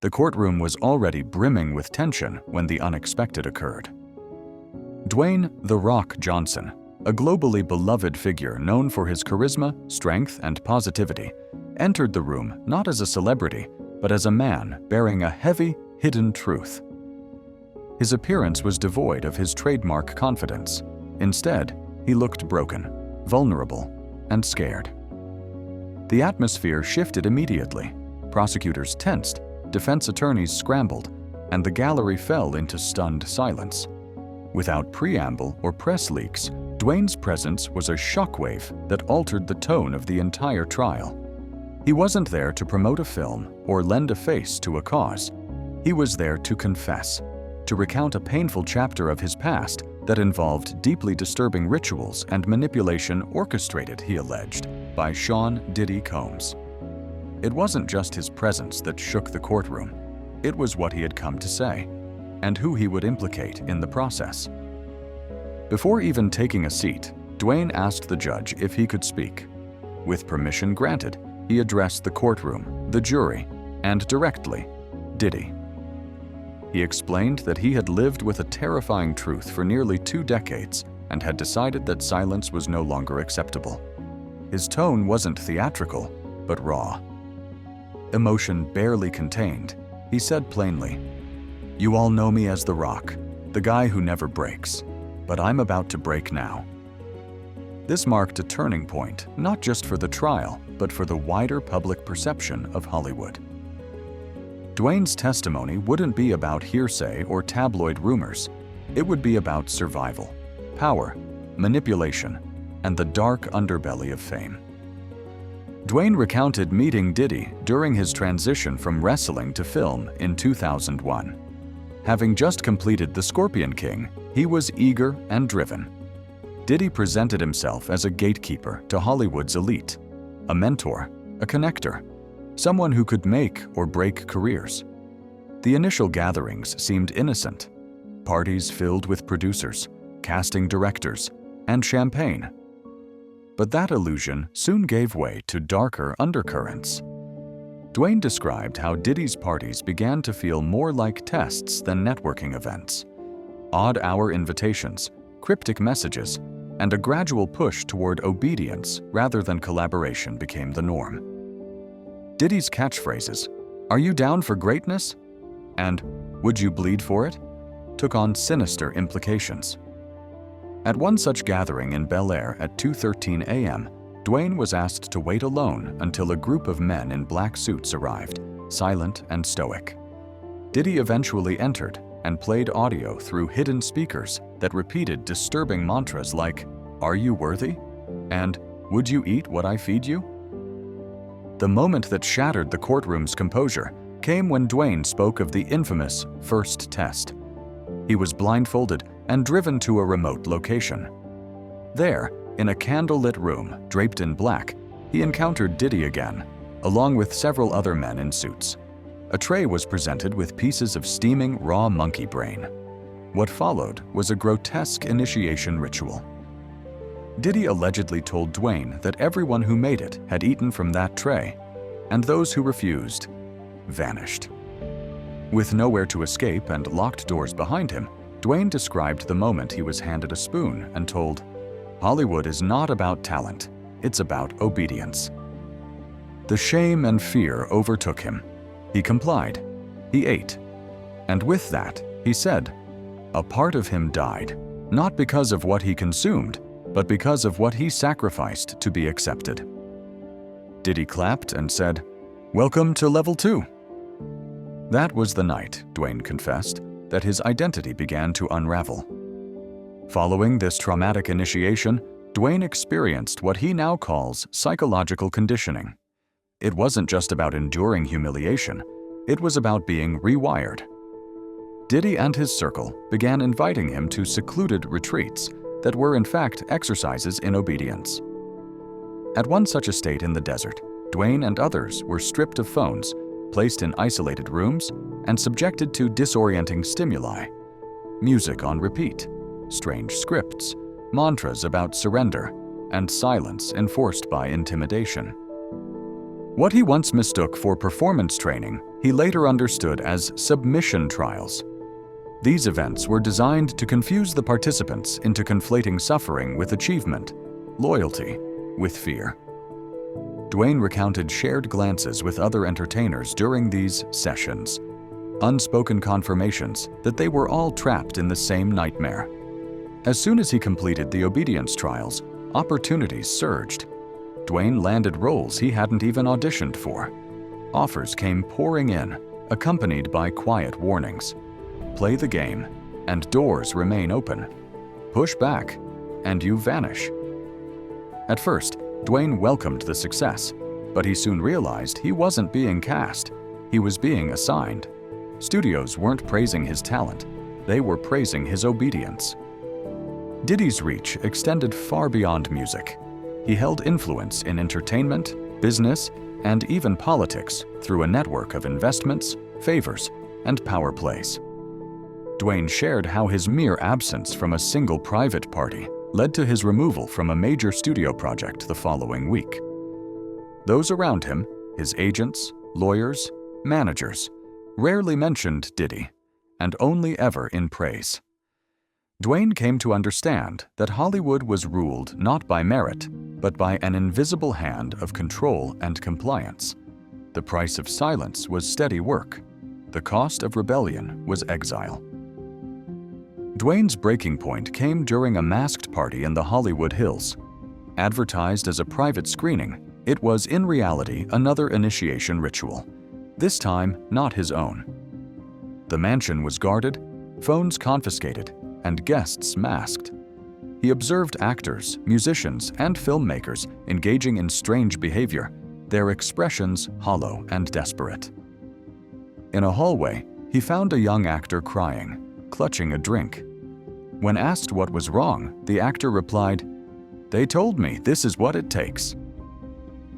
The courtroom was already brimming with tension when the unexpected occurred. Dwayne "The Rock" Johnson, a globally beloved figure known for his charisma, strength, and positivity, entered the room not as a celebrity, but as a man bearing a heavy, hidden truth. His appearance was devoid of his trademark confidence. Instead, he looked broken, vulnerable, and scared. The atmosphere shifted immediately. Prosecutors tensed, defense attorneys scrambled, and the gallery fell into stunned silence. Without preamble or press leaks, Dwayne's presence was a shockwave that altered the tone of the entire trial. He wasn't there to promote a film or lend a face to a cause. He was there to confess, to recount a painful chapter of his past that involved deeply disturbing rituals and manipulation orchestrated, he alleged, by Sean "Diddy" Combs. It wasn't just his presence that shook the courtroom. It was what he had come to say, and who he would implicate in the process. Before even taking a seat, Dwayne asked the judge if he could speak. With permission granted, he addressed the courtroom, the jury, and directly, Diddy. He explained that he had lived with a terrifying truth for nearly 2 decades and had decided that silence was no longer acceptable. His tone wasn't theatrical, but raw. Emotion barely contained, he said plainly, "You all know me as The Rock, the guy who never breaks, but I'm about to break now." This marked a turning point, not just for the trial, but for the wider public perception of Hollywood. Dwayne's testimony wouldn't be about hearsay or tabloid rumors. It would be about survival, power, manipulation, and the dark underbelly of fame. Dwayne recounted meeting Diddy during his transition from wrestling to film in 2001. Having just completed The Scorpion King, he was eager and driven. Diddy presented himself as a gatekeeper to Hollywood's elite, a mentor, a connector, someone who could make or break careers. The initial gatherings seemed innocent, parties filled with producers, casting directors, and champagne. But that illusion soon gave way to darker undercurrents. Dwayne described how Diddy's parties began to feel more like tests than networking events. Odd-hour invitations, cryptic messages, and a gradual push toward obedience rather than collaboration became the norm. Diddy's catchphrases, "Are you down for greatness?" and "Would you bleed for it?" took on sinister implications. At one such gathering in Bel Air at 2:13 a.m., Dwayne was asked to wait alone until a group of men in black suits arrived, silent and stoic. Diddy eventually entered and played audio through hidden speakers that repeated disturbing mantras like, "Are you worthy?" and "Would you eat what I feed you?" The moment that shattered the courtroom's composure came when Dwayne spoke of the infamous first test. He was blindfolded and driven to a remote location. There, in a candlelit room draped in black, he encountered Diddy again, along with several other men in suits. A tray was presented with pieces of steaming raw monkey brain. What followed was a grotesque initiation ritual. Diddy allegedly told Dwayne that everyone who made it had eaten from that tray, and those who refused vanished. With nowhere to escape and locked doors behind him, Dwayne described the moment he was handed a spoon and told, "Hollywood is not about talent, it's about obedience." The shame and fear overtook him. He complied. He ate. And with that, he said, a part of him died, not because of what he consumed, but because of what he sacrificed to be accepted. Diddy clapped and said, "Welcome to level 2." That was the night, Dwayne confessed, that his identity began to unravel. Following this traumatic initiation, Dwayne experienced what he now calls psychological conditioning. It wasn't just about enduring humiliation, it was about being rewired. Diddy and his circle began inviting him to secluded retreats that were in fact exercises in obedience. At one such estate in the desert, Dwayne and others were stripped of phones, placed in isolated rooms, and subjected to disorienting stimuli. Music on repeat, strange scripts, mantras about surrender, and silence enforced by intimidation. What he once mistook for performance training, he later understood as submission trials. These events were designed to confuse the participants into conflating suffering with achievement, loyalty with fear. Dwayne recounted shared glances with other entertainers during these sessions, unspoken confirmations that they were all trapped in the same nightmare. As soon as he completed the obedience trials, opportunities surged. Dwayne landed roles he hadn't even auditioned for. Offers came pouring in, accompanied by quiet warnings. Play the game, and doors remain open. Push back, and you vanish. At first, Dwayne welcomed the success, but he soon realized he wasn't being cast. He was being assigned. Studios weren't praising his talent, they were praising his obedience. Diddy's reach extended far beyond music. He held influence in entertainment, business, and even politics through a network of investments, favors, and power plays. Dwayne shared how his mere absence from a single private party led to his removal from a major studio project the following week. Those around him, his agents, lawyers, managers, rarely mentioned Diddy, and only ever in praise. Dwayne came to understand that Hollywood was ruled not by merit, but by an invisible hand of control and compliance. The price of silence was steady work. The cost of rebellion was exile. Dwayne's breaking point came during a masked party in the Hollywood Hills. Advertised as a private screening, it was in reality another initiation ritual, this time not his own. The mansion was guarded, phones confiscated, and guests masked. He observed actors, musicians, and filmmakers engaging in strange behavior, their expressions hollow and desperate. In a hallway, he found a young actor crying, clutching a drink. When asked what was wrong, the actor replied, "They told me this is what it takes."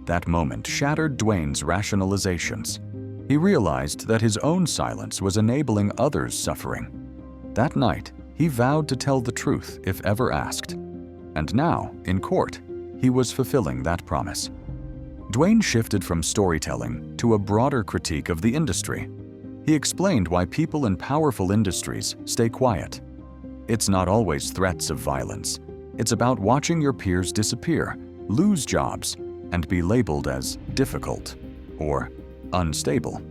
That moment shattered Dwayne's rationalizations. He realized that his own silence was enabling others' suffering. That night, he vowed to tell the truth if ever asked. And now, in court, he was fulfilling that promise. Dwayne shifted from storytelling to a broader critique of the industry. He explained why people in powerful industries stay quiet. It's not always threats of violence. It's about watching your peers disappear, lose jobs, and be labeled as difficult or unstable.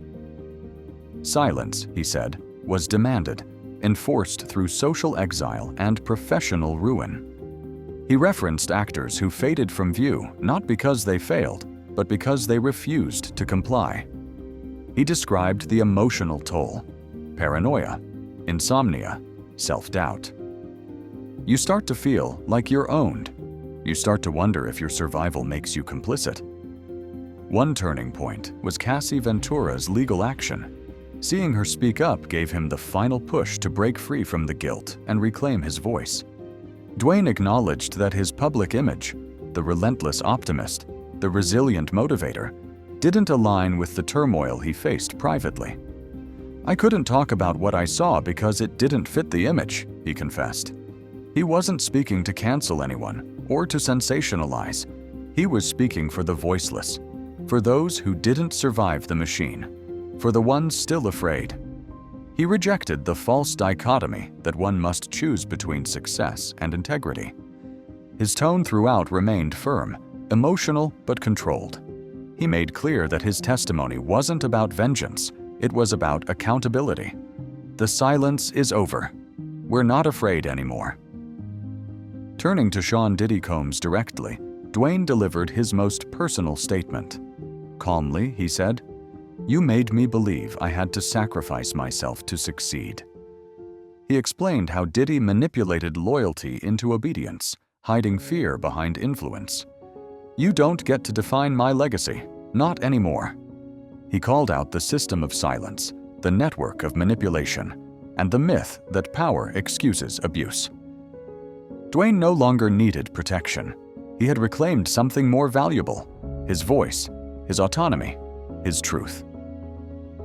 Silence, he said, was demanded, enforced through social exile and professional ruin. He referenced actors who faded from view not because they failed, but because they refused to comply. He described the emotional toll: paranoia, insomnia, self-doubt. You start to feel like you're owned. You start to wonder if your survival makes you complicit. One turning point was Cassie Ventura's legal action. Seeing her speak up gave him the final push to break free from the guilt and reclaim his voice. Dwayne acknowledged that his public image, the relentless optimist, the resilient motivator, didn't align with the turmoil he faced privately. "I couldn't talk about what I saw because it didn't fit the image," he confessed. He wasn't speaking to cancel anyone or to sensationalize. He was speaking for the voiceless, for those who didn't survive the machine, for the ones still afraid. He rejected the false dichotomy that one must choose between success and integrity. His tone throughout remained firm, emotional but controlled. He made clear that his testimony wasn't about vengeance, it was about accountability. The silence is over. We're not afraid anymore. Turning to Sean Diddy Combs directly, Dwayne delivered his most personal statement. Calmly, he said, "You made me believe I had to sacrifice myself to succeed." He explained how Diddy manipulated loyalty into obedience, hiding fear behind influence. "You don't get to define my legacy, not anymore." He called out the system of silence, the network of manipulation, and the myth that power excuses abuse. Dwayne no longer needed protection. He had reclaimed something more valuable: his voice, his autonomy, his truth.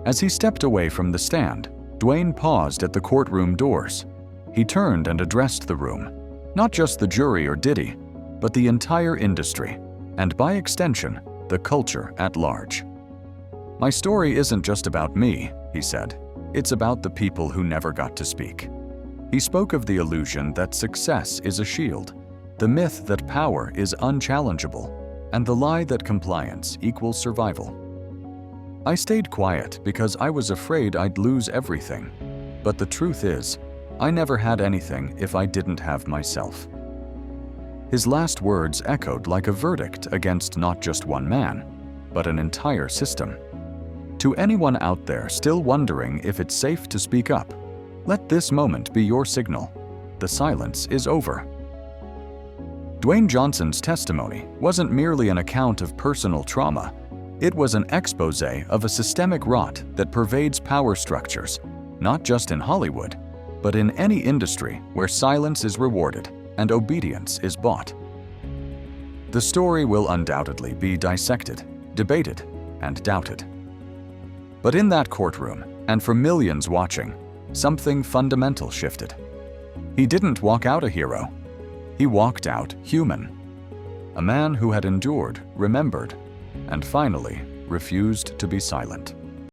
As he stepped away from the stand, Dwayne paused at the courtroom doors. He turned and addressed the room, not just the jury or Diddy, but the entire industry, and by extension, the culture at large. "My story isn't just about me," he said. "It's about the people who never got to speak." He spoke of the illusion that success is a shield, the myth that power is unchallengeable, and the lie that compliance equals survival. I stayed quiet because I was afraid I'd lose everything. But the truth is, I never had anything if I didn't have myself. His last words echoed like a verdict against not just one man, but an entire system. To anyone out there still wondering if it's safe to speak up, let this moment be your signal. The silence is over. Dwayne Johnson's testimony wasn't merely an account of personal trauma. It was an expose of a systemic rot that pervades power structures, not just in Hollywood, but in any industry where silence is rewarded and obedience is bought. The story will undoubtedly be dissected, debated, and doubted. But in that courtroom, and for millions watching, something fundamental shifted. He didn't walk out a hero. He walked out human. A man who had endured, remembered, and finally refused to be silent.